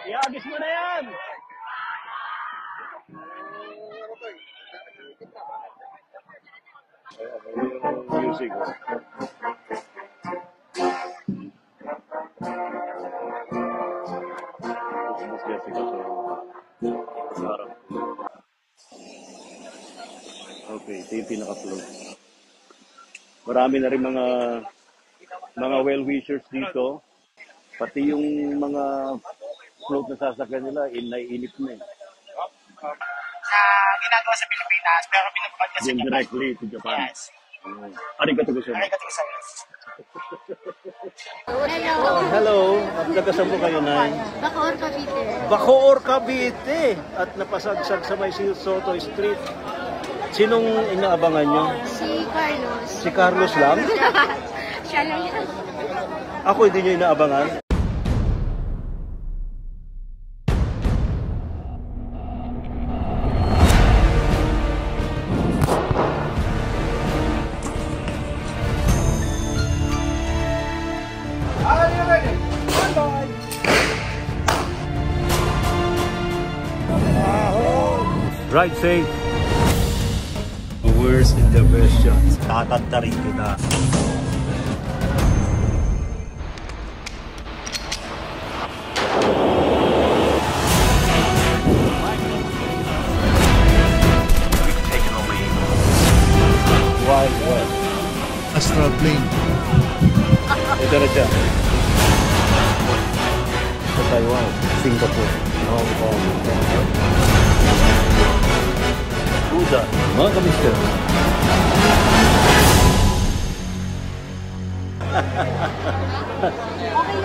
Iagis mo na yan! Music. Mas Jessica so parang okay, ito yung pinaka-float. Marami na rin mga well-wishers dito. Pati yung mga float na sasakyan nila, naiinip na eh. Ginagawa sa Pilipinas, pero pinapakad kasi Yung directly to Japan. Yes. Arigato gozaimasu. Arigato gozaimasu. Hello. Hello, nagkasam po kayo, Nay? Bacoor, Cavite. Bacoor, Cavite! At napasagsag sa may Soto Street. Sinong inaabangan nyo? Si Carlos. Si Carlos lang? Siya lang yan. Ako hindi nyo inaabangan? Ride safe. The worst in the best shots. Tatantarin kita. Wild West. Astral plane. Ito na siya. Sa Taiwan, Singapore, Hong Kong, Buda, mga kamister.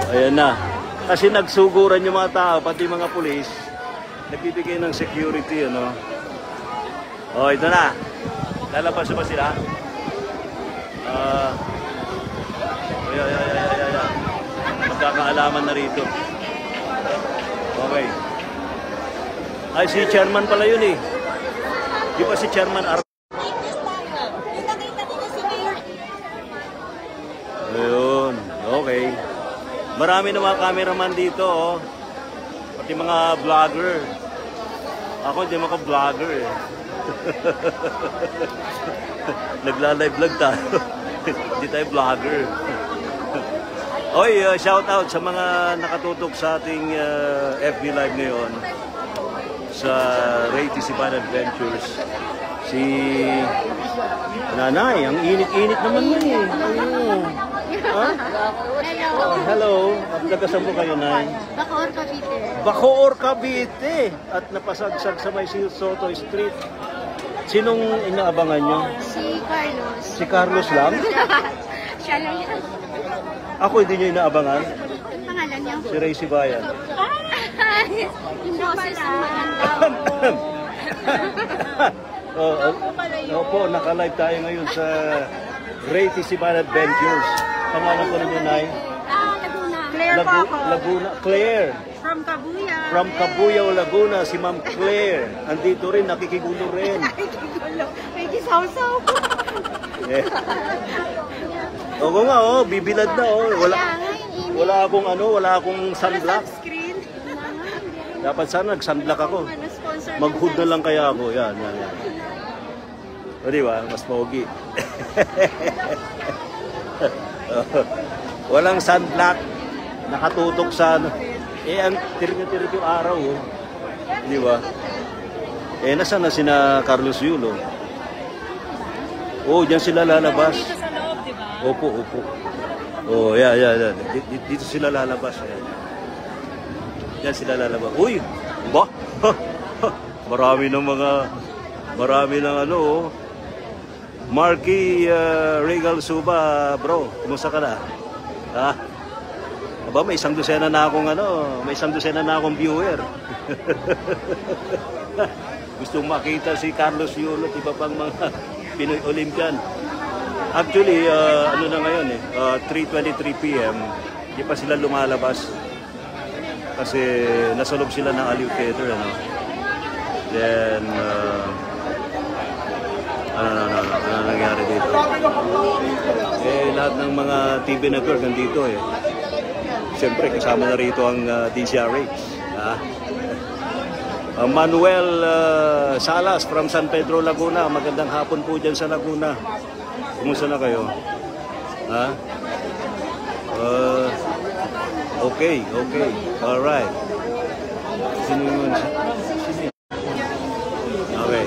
Ayan na. Kasi nagsuguran yung mga tao, pati mga pulis, nagbibigay ng security, ano. Oh, ito na. Lalabas na ba sila? Magkakaalaman na rito. Okay. Ay, si chairman pala yun eh. Di ba si chairman Ayun. Okay. Marami na mga cameraman dito, oh. Pati mga vlogger. Ako hindi maka-vlogger eh. Nagla-live vlog tayo. Hindi tayo vlogger. Oy, shout out sa mga nakatutok sa ating FB Live ngayon sa Ray Tisipan Adventures. Si Nanay, ang init-init naman yun eh. Huh? Hello. Hello, nagkasam po kayo, Nay? Bacoor, Cavite. Bacoor, Cavite! At napasagsag sa may Soto Street. Sinong inaabangan nyo? Si Carlos. Si Carlos lang? Siya lang yan. Ako hindi nyo inaabangan? Pangalan niya? Si Ray Sibayan. Yung boses ang maganda. Opo, naka-live tayo ngayon sa Ray Tisipan Adventures. Pangalan ko naman, Nay? Laguna. Claire po ako. Laguna. Claire. From Kabuya. From Cabuyao, Laguna, si Ma'am Claire. Andito rin, nakikigulo rin. May kisaw-saw. Eh. Oo nga, oh, bibilad na, oh. Wala akong sunblock. Screen. Dapat sana nag-sunblock ako. Mag-hood na lang kaya ako. Yan. O diba, mas pogi. Walang sunblock. Nakatutok sa ang tirik-tirik yung araw, oh. Di ba? Nasaan na sina Carlos Yulo? Oh, diyan sila lalabas. Dito sa loob, di ba? Opo. Oh, yeah. Dito sila lalabas. Diyan sila lalabas. Uy! Ba? Marami ng ano, oh. Marky Regal Suba, bro. Kumusta ka na? Ha? Aba, may isang dosena na akong viewer. Gustong makita si Carlos Yulo at iba pang mga Pinoy Olympian. Actually, ano na ngayon eh, 3:23 PM, di pa sila lumalabas. Kasi nasa loob sila ng Aliw Theater, ano. Then, ano nangyari dito? Lahat ng mga TV network nandito eh. Siyempre, kasama na rito ang DZRH. Ah. Manuel Salas from San Pedro, Laguna. Magandang hapon po dyan sa Laguna. Kumusta na kayo? Ha? Okay. Alright. Sino yun? Okay.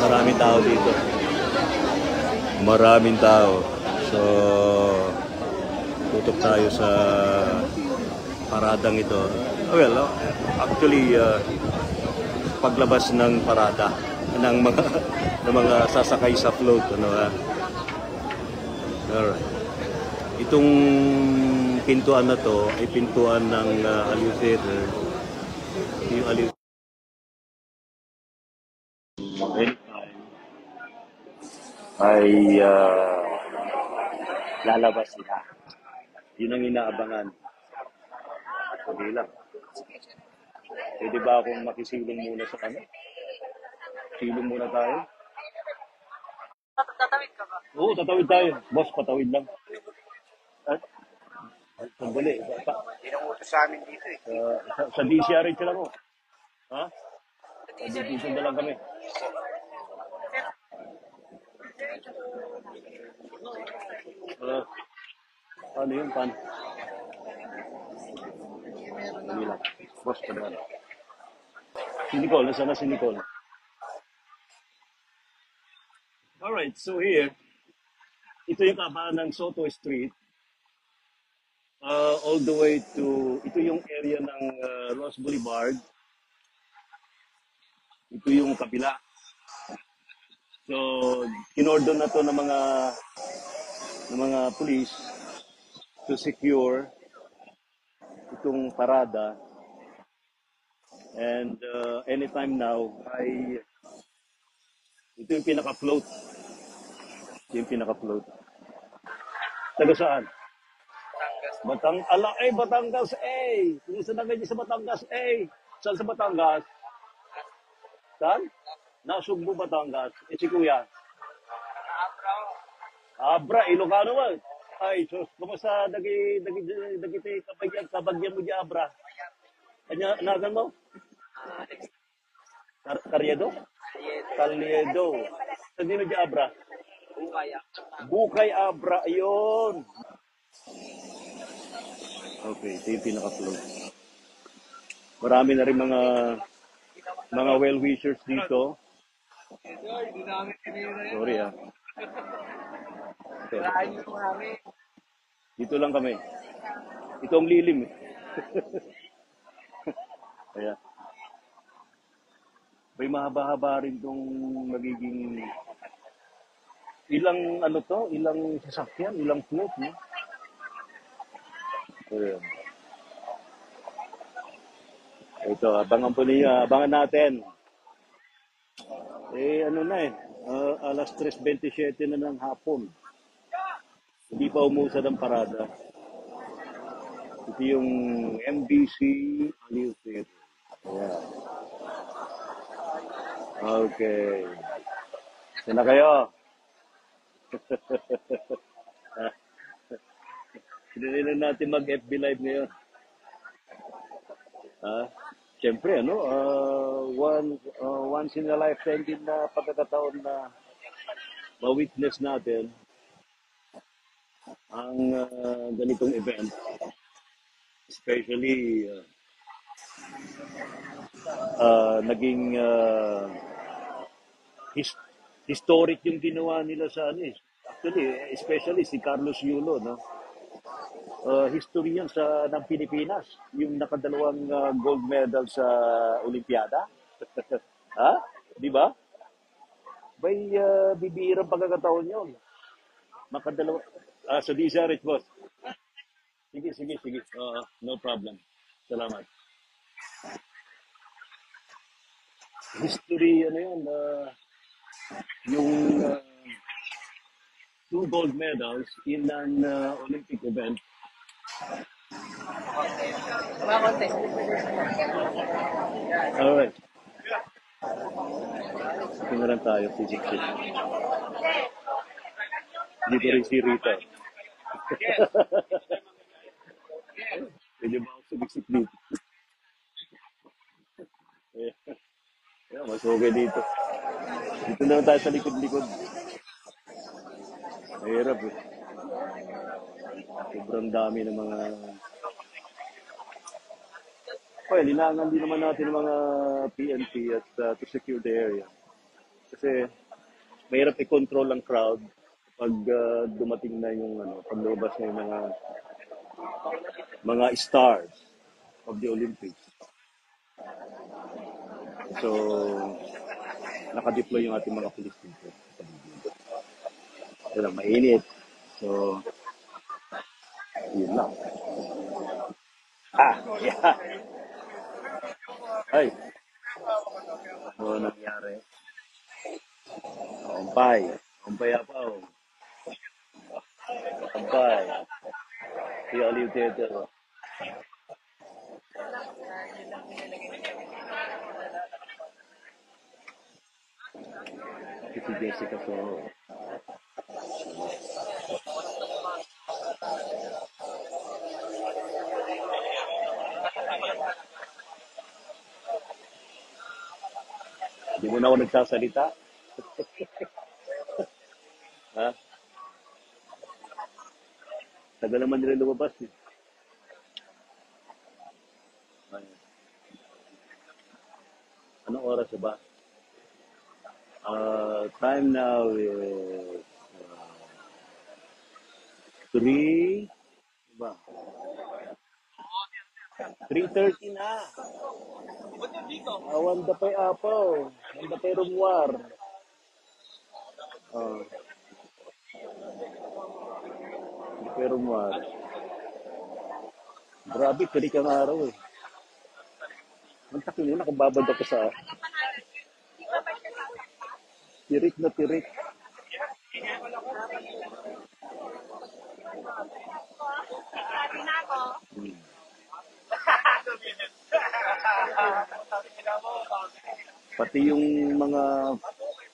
Maraming tao dito. Maraming tao. So, tutok tayo sa paradang ito. Well, actually, paglabas ng parada ng mga sasakay sa float, ano ha? Alright. Itong pintuan na to ay pintuan ng Aliw Theater. Yung Aliw anytime ay lalabas sila. Yun ang inaabangan. Sabi lang. Pwede ba akong makisilong muna sa kanya? Silong muna tayo? Tatawid ka ba? Oo, tatawid tayo. Boss, patawid lang. At, sandali. Inuutos sa amin dito eh. Sa DCRH lang ako. Ha? Dito na lang kami. Ano yun, pan? Hindi lang. Boss, padaan. Si Nicole, nasaan na si Nicole? Alright, so here, ito yung kabahan ng Soto Street. All the way to, ito yung area ng Ross Boulevard. Ito yung kabila. So, kinordon na to ng mga police to secure itong parada. And anytime now ay ito yung pinaka-float. Ito yung pinaka-float. Taga saan? Batangas A. Kumusta na ganyan sa Batangas A? Saan sa Batangas? Saan? Nasugbo, Batangas. Si Kuya? Abra, Ilocano man. Ay, sus, kumusta dagi kabagyan mo di Abra? Kanya, nagan mo? Karyedo? Karyedo. Saan din di Abra? Bukay Abra, ayun. Okay, ito yung pinaka-float. Marami na rin mga well-wishers dito. Sorry ah. Dito lang kami. Ito ang lilim eh. Kaya. May mahaba-haba rin itong magiging ilang sasakyan, ilang float, no? Ayan. Ito, abangan natin. Ano na eh, alas 3:27 na ng hapon. Hindi pa umusad ang parada. Ito yung MBC Aliw Theater. Ayan. Okay. Saan na kayo? Hindi natin mag-FB Live ngayon. Siyempre, once in a lifetime din na pagkakataon na ma-witness natin ang ganitong event. Especially, naging historic yung ginawa nila sa ano eh. Actually, especially si Carlos Yulo, no? History yan ng Pilipinas, yung nakadalawang gold medal sa Olimpiada. Ha? Di ba? May bibirang pagkakataon yun. Makadalawa. Sa DCRH, boss. Sige. No problem. Salamat. History, yung two gold medals in an Olympic event. Alright. Tingnan tayo, physics. Dito rin si Rita. Pwede ba Exit dito. Eh, mas okay dito. Dito na lang tayo sa likod-likod. Mahirap eh. Sobrang dami ng mga... Well, linangan din naman natin ng mga PNP at to secure the area. Kasi mahirap i-control ang crowd pag dumating na yung paglabas na yung mga stars of the Olympics. So, naka-deploy yung ating mga police dito. Kaya lang, mainit. So, yun lang. Yeah. Ay, ano nangyari? Ompay. Ompay apaw. Ompay. Si Olive Theater. Si Jessica Soho. Hindi mo na ako nagsasalita. Ha? Tagal naman nila lumabas eh. Ay, anong oras ba? Time now is 3, ba? 3:30 na. Wanda pa'y apaw. Wanda pa'y rumwar. Wanda pa'y rumwar. Grabe, tirik ang araw eh. Mantakin mo na kung babad ako sa tirik na tirik. Pati yung mga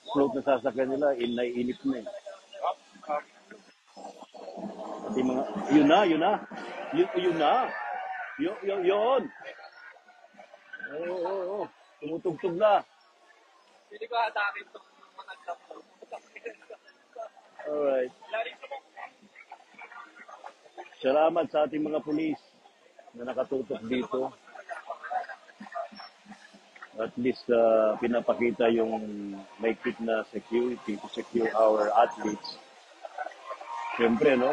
float na sasakyan nila, naiinip na eh. Pati mga, yun na. Yun na. Yun. Oo. Tumutugtog na. Alright. Salamat sa ating mga pulis na nakatutok dito. At least pinapakita yung mahigpit na security to secure our athletes. Siyempre, no?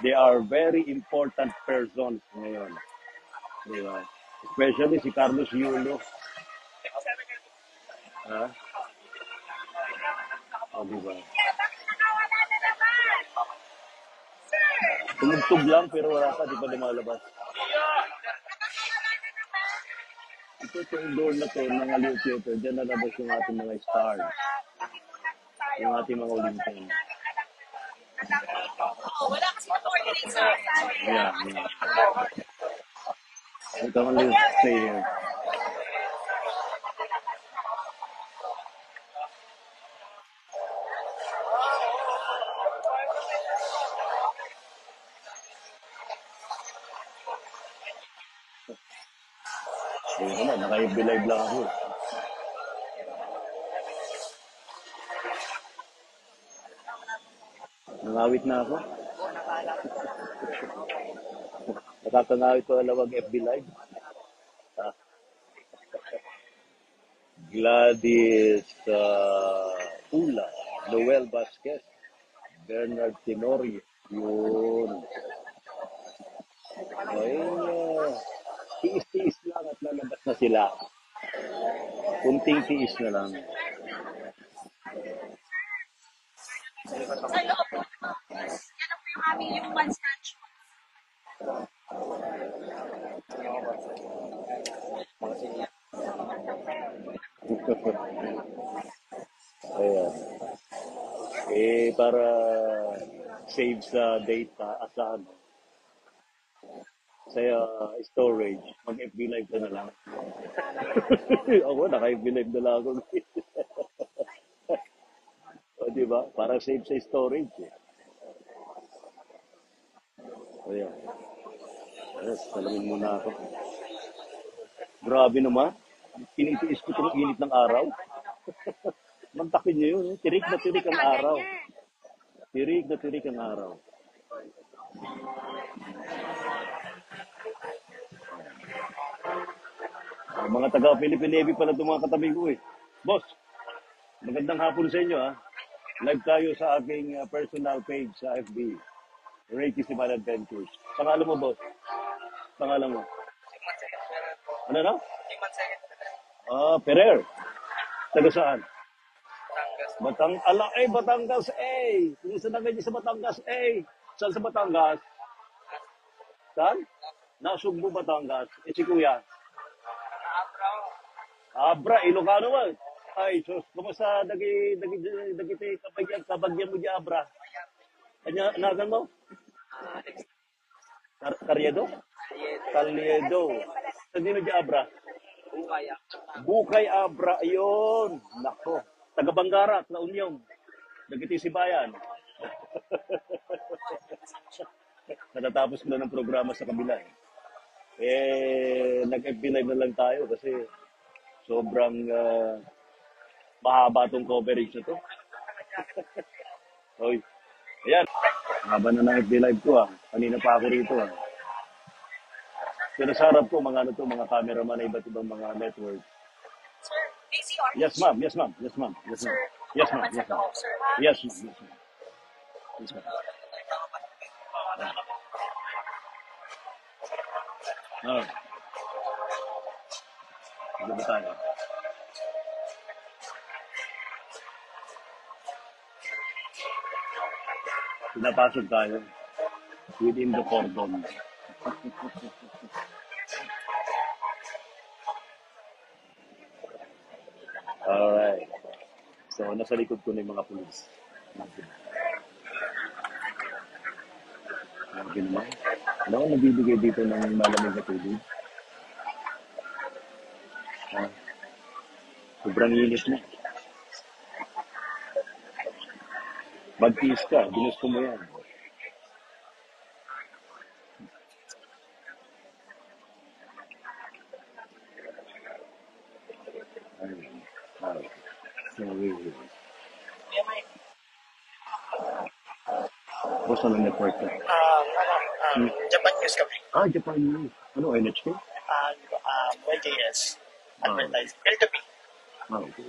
They are very important persons ngayon. Diba? Especially si Carlos Yulo. Ha? Diba? Tumugtog lang pero wala pa, di pa lumalabas. Ito yung door na to ng Aliw Theater. Diyan nalabas yung ating mga stars. Yung ating mga Olympian. Yeah. Ito ang Aliw Theater. Ayun naman, naka-FB live lang ako. Nangawit na ako. Nakakangawit ko alawag FB live. Gladys Ula, Noel Vasquez, Bernard Tenorio. Yun. Ayun. Tiis-tiis lang at lalabas na sila. Kunting tiis na lang. Sa loob po. Yan po yung aming yung one statue. Ayan. Para save sa data, sa storage, mag-FB live ka na lang. Ako, naka-FB live na lang ako. O, diba? Para save sa storage. Ayan. Yes, salamin muna ako. Grabe naman. Tinitiis ko itong init ng araw. Mantakin niyo yun. Tirik na tirik ang araw. Tirik na tirik ang araw. Mga taga Philippine Navy pala itong mga katabi ko eh. Boss, magandang hapon sa inyo ha. Live tayo sa aking personal page sa FB. Reiki Siman Adventures. Pangalan mo, boss? Pangalan mo? Ano na? Pereir. Taga saan? Batangas. Kumusta na ganyan sa Batangas? Saan sa Batangas? Saan? Nasugbo, Batangas. Si Kuya? Abra, Ilocano man. Ay, sus, kumusta dagiti kabagyan mo di Abra? Kanya, nagan mo? Karyedo? Kalyedo. Saan din di Abra? Bukay Abra, ayun. Nako. Taga Bangarat, La Union. Dagiti Sibayan. Natatapos ko na ng programa sa kabila. Nag-FB live na lang tayo kasi sobrang mahaba itong coverage na to. Oy. Ayan. Haba na ng FB live ko Kanina pa ako rito Pero sa harap ko, mga cameraman na iba't ibang mga network. Sir, ACR. Yes, ma'am. Sir, Yes, ma'am. sa loob, sir. Yes, ma'am. Ano ba tayo? Pinapasok tayo within the cordon. Alright. So, nasa likod ko na yung mga pulis. Grabe naman. Alam ko nagbibigay dito ng malamig na tubig. Sobrang init na. Magtiis ka, ginusto mo yan. Boss, ano network ka? Japan News kami. Japan News. Ano, NHK? YJS. Advertising. L2P. Okay.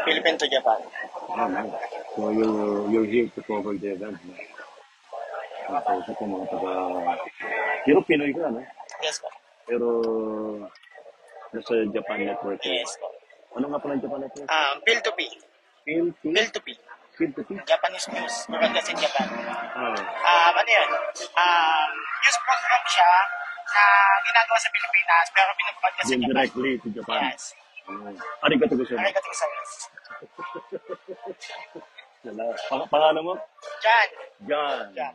Philippine to Japan. Nice. So, you're here to cover the event, no? Kausap ko mga taga... Pero Pinoy ka, no? Yes po. Pero nasa Japan Network. Yes po. Ano nga pala yung Japan Network? Bill2P. Bill2P. Phil2P? Japanese news. Broadcast in Japan. Ah. Ano yan? News program siya na ginagawa sa Pilipinas pero binabroadcast sa Then Japan. directly to Japan. Yes. Arigato gozaimasu. Arigatou gozaimasu. Pangalan mo? Jan. John. John.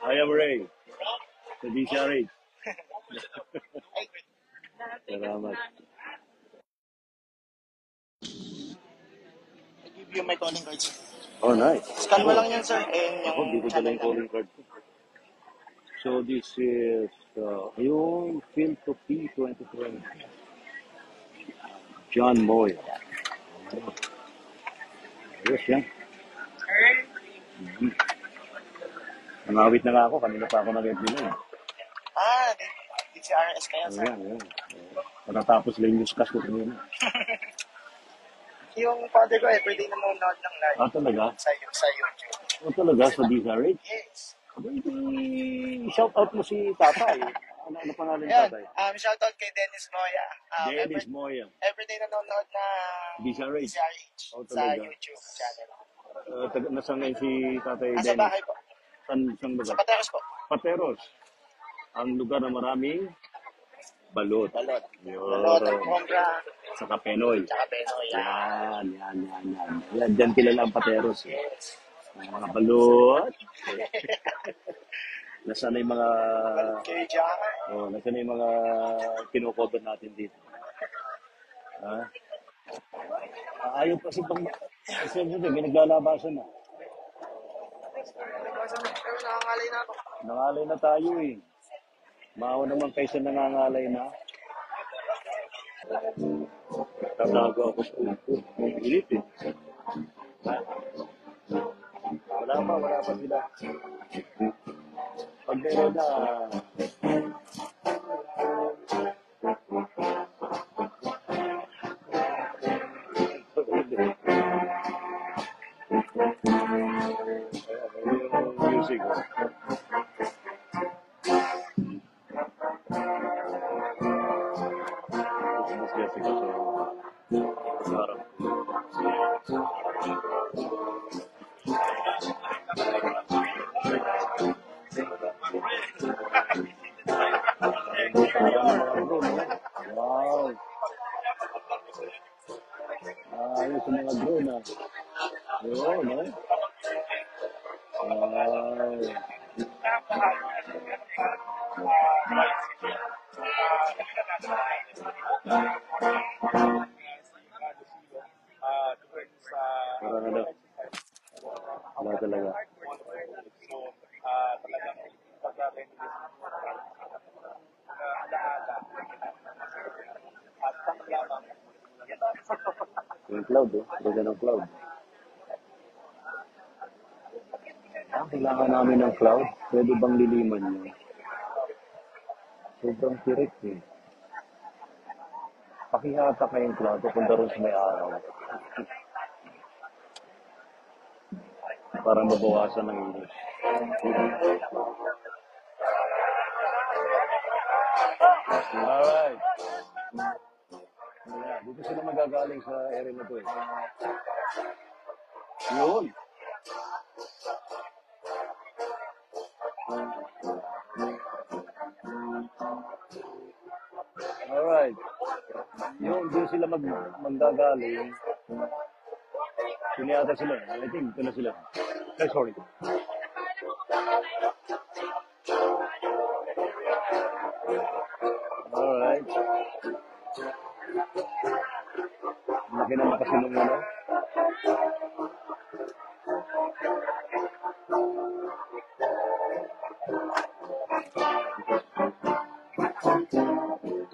I am Ray. Sa DCRH. Ay, wait. Salamat. I give you my calling card, sir. Oh, nice. Scan mo lang yan, sir. And Ako, dito pala yung calling card ko. So, this is, yung Phil2P 2020. John Moy. Ayos yan. Nangawit na nga ako. Kanina pa ako nag-FB. DCRS kaya, sir. Ayan. Natatapos lang yung newscast ko kanina. Yung father ko, everyday nanonood ng live. Talaga? Sa YouTube. Talaga sa DCRH? Yes. Shout out mo si tatay. Ano pangalan ng Yan. tatay? Shoutout kay Dennis Moya. Dennis Moya. Everyday nanonood na DCRH. sa Talaga? YouTube channel. Nasaan ngayon si tatay Sa Dennis? bahay po. Saan Sa lugar? Pateros po. Pateros. Ang lugar na maraming balot. Balot. Yun. Balot, Mombra, Saka Penoy. tsaka Penoy. Yan. Yan, dyan kilala ang Pateros. Yes. Mga balot. Nasaan na yung mga... Kay Jaka. Nasaan na yung mga kinukover natin dito. Ayaw kasi bang... Kasi may naglalabasan na. Nangalay na tayo eh. Maawa naman kaysa nangangalay na. Tatago ako sa upo. Init eh. Ha? Wala pa sila. Pag meron na, yung music. Mas Jessica, so parang wow. Ayos sa mga drone ah. Oo, no? Wow. Parang ano, wala talaga. Yung cloud eh, ganda ng cloud. Kailangan namin ng cloud. Pwede bang liliman nyo? Sobrang tirik eh. Pakihata kayong cloud, pupunta rin sa may araw. Para mabawasan ng init. Alright. Yeah, dito sila magagaling sa area na to eh. Yun. Alright. Yun, dito sila magagaling. Siniyata sila. I think ito na sila. Ay, sorry. Alright. Laki naman kasi nung ano.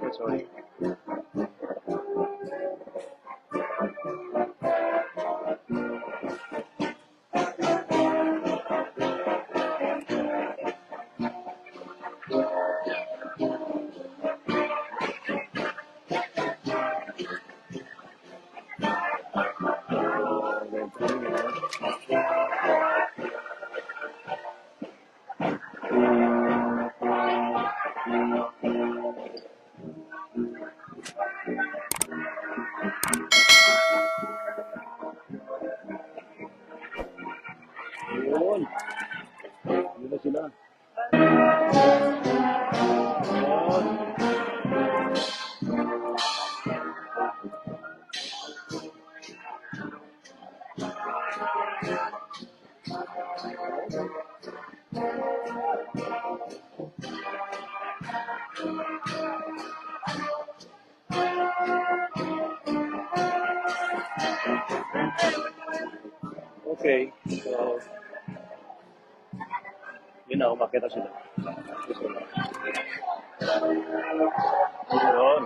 Ay, sorry. Yun. Dito sila. Yun. Okay. So, yun na, umakita sila. Yun.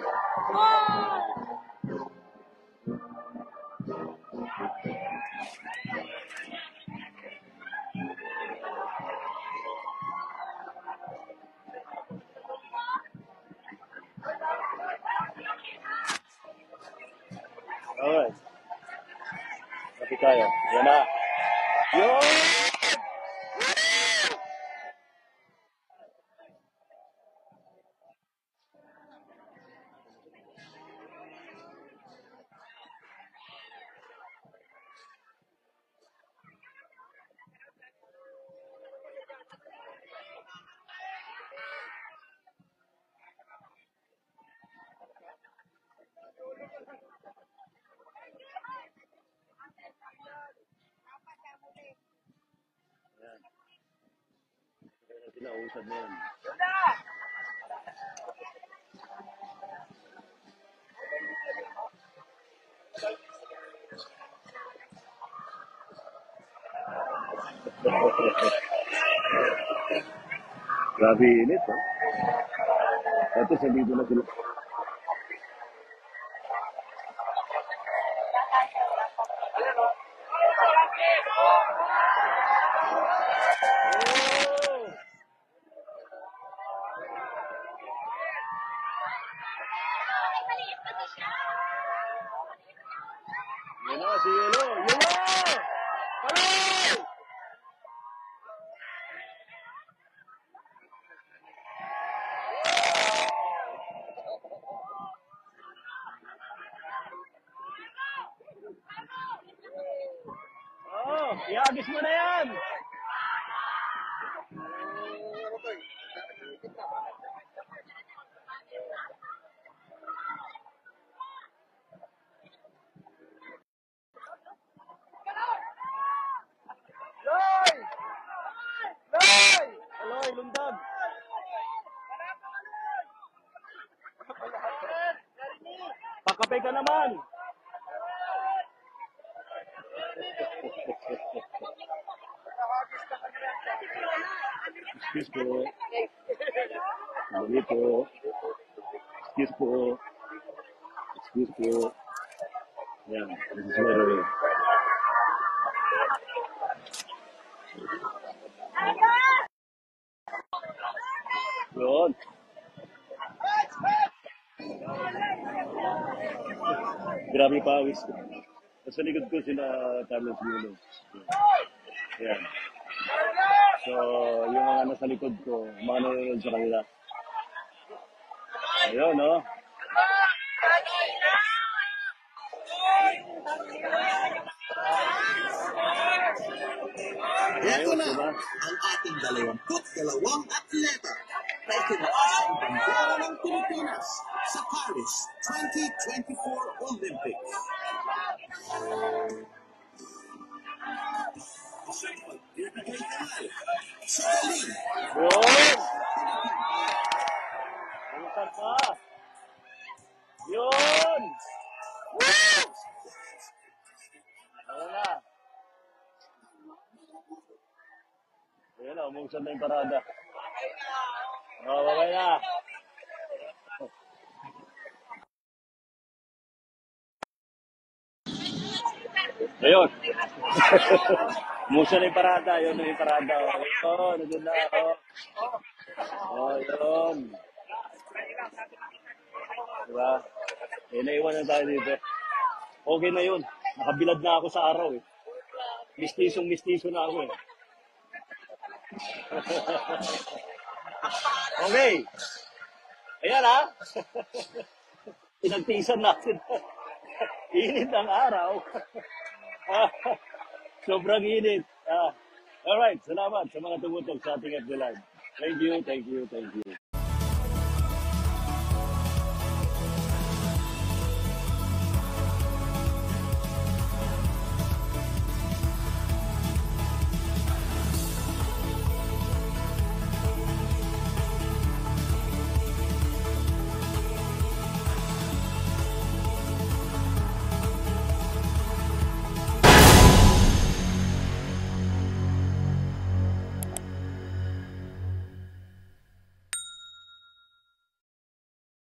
Alright. Kapit tayo. Yan na. Yun! Yan. Kaya na sila, usad na yan. Grabe init, ha? Ito, sa dito na sila. Yan na, si Yelo. Yelo! Hello! Oh, iagis mo na yan! Loy! Loy! Aloy, lundag! Pakape ka naman! Excuse po. Mali po. Excuse po. Excuse po. Yan. This is Mary. Yun. Grabe pawis ko. Sa likod ko sila Carlos Yulo. Yan. So, yung mga nasa likod ko, mga nanonood sa kanila. Ayun, no? Ito Ayun, na diba? ang ating 22 atleta na itinaas ang bandera ng Pilipinas sa Paris 2024 Olympics. Isang pagbibigay kanal sa galing Yun! Buksan pa! Yun! Woo! Ayun na. Ayun na, umungsan na yung parada. Oh, babay na. Ayun. Umungsan na yung parada. Ayun na yung parada. Oh, nandun na. Oh, yun. Diba? Eh, naiwan na tayo dito. Okay na yun. Nakabilad na ako sa araw eh. Mistisong-mistiso na ako eh. Okay. Ayan ha. Pinagtiisan natin. Init ang araw. Sobrang init. Alright, salamat sa mga tumutok sa ating FB Live. Thank you, thank you, thank you.